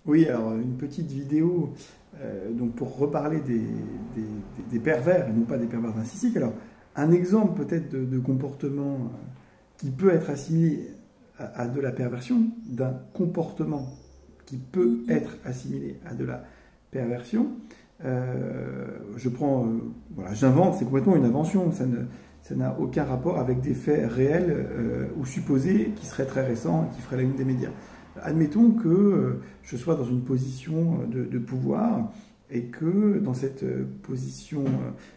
Oui, alors une petite vidéo donc pour reparler des pervers et non pas des pervers narcissiques. Alors, un exemple peut-être de comportement qui peut être assimilé à de la perversion, d'un comportement qui peut être assimilé à de la perversion. Je prends, voilà, j'invente, c'est complètement une invention, ça n'a aucun rapport avec des faits réels ou supposés qui seraient très récents et qui feraient la une des médias. Admettons que je sois dans une position de pouvoir et que dans cette position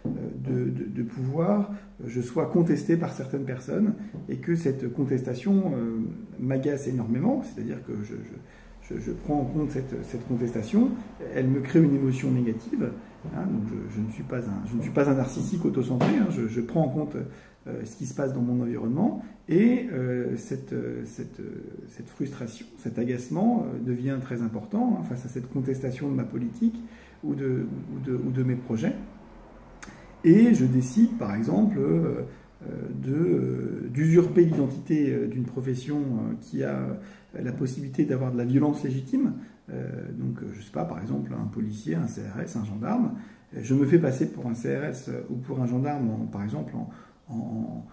de pouvoir, je sois contesté par certaines personnes et que cette contestation m'agace énormément, c'est-à-dire que je prends en compte cette contestation, elle me crée une émotion négative. Hein, donc je ne suis pas un narcissique autocentré, hein, je prends en compte ce qui se passe dans mon environnement et cette frustration, cet agacement devient très important hein, face à cette contestation de ma politique ou de mes projets. Et je décide par exemple d'usurper l'identité d'une profession qui a la possibilité d'avoir de la violence légitime. Donc, je ne sais pas, par exemple, un policier, un CRS, un gendarme. Je me fais passer pour un CRS ou pour un gendarme, par exemple, en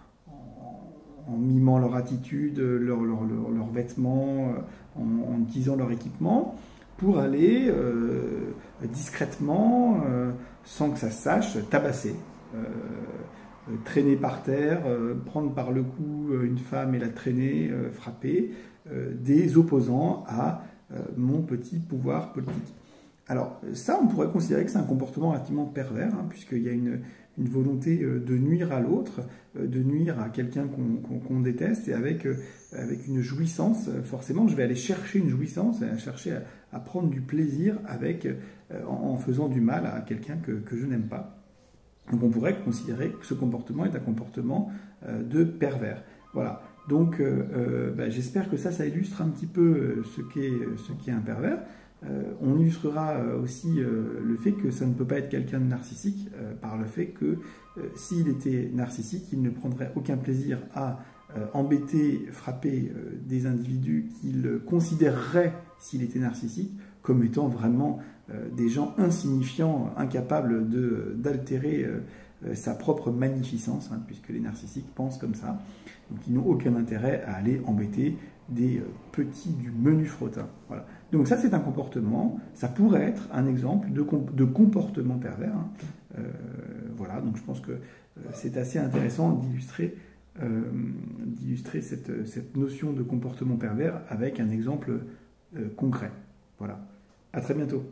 mimant leur attitude, leurs vêtements, en utilisant leur équipement, pour aller discrètement, sans que ça se sache, tabasser. Traîner par terre, prendre par le cou une femme et la traîner, frapper, des opposants à mon petit pouvoir politique. Alors ça, on pourrait considérer que c'est un comportement relativement pervers, hein, puisqu'il y a une volonté de nuire à l'autre, de nuire à quelqu'un qu'on déteste, et avec une jouissance, forcément, je vais aller chercher une jouissance, chercher à prendre du plaisir en faisant du mal à quelqu'un que je n'aime pas. Donc on pourrait considérer que ce comportement est un comportement de pervers. Voilà. Donc j'espère que ça illustre un petit peu ce qu'est un pervers. On illustrera aussi le fait que ça ne peut pas être quelqu'un de narcissique par le fait que s'il était narcissique, il ne prendrait aucun plaisir à embêter, frapper des individus qu'il considérerait, s'il était narcissique, comme étant vraiment des gens insignifiants, incapables d'altérer sa propre magnificence, hein, puisque les narcissiques pensent comme ça. Donc ils n'ont aucun intérêt à aller embêter des petits du menu frottin. Voilà. Donc ça, c'est un comportement, ça pourrait être un exemple de comportement pervers. Hein. Voilà, donc je pense que c'est assez intéressant d'illustrer cette notion de comportement pervers avec un exemple concret. Voilà. À très bientôt.